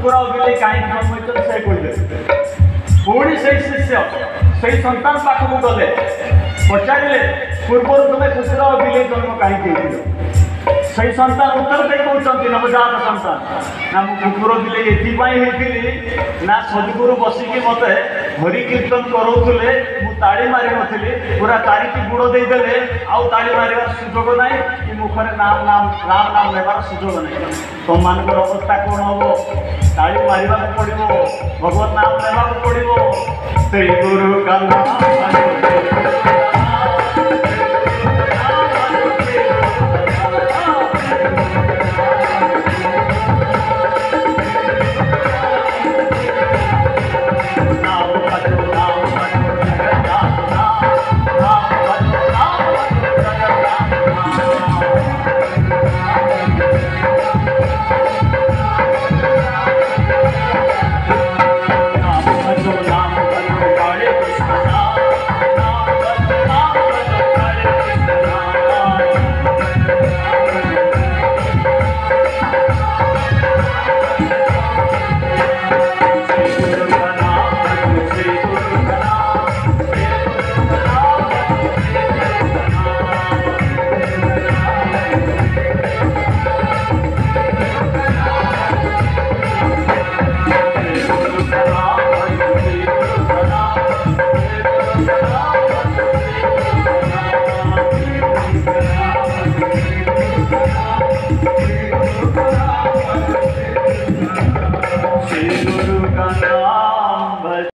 कुकुर और बिल्ली कहीं जन्म से कहले पुणी से शिष्य से सन्तान पाखक गले पचारे पूर्व तुम्हें कुकुर और बिल्ली जन्म कहीं से सन्तान उत्तर दे कहते नवजात सन्तान ना मु कुकुर बिल्ली ये ना सदगुरु बसिकी मत हरि कीर्तन करोले मु ताड़ी मारि नी पूरा चारिटी गुड़ देदेले आउ ताड़ी मारिबार सुजोग ना कि मुखर नाम नाम राम नाम लेवार सुजोग ना तुम मान अवस्था कौन हम ताड़ी मारिबा पड़ो भगवत नाम लेवा पड़ो श्री गुरु का नाम श्री गुरु का नाम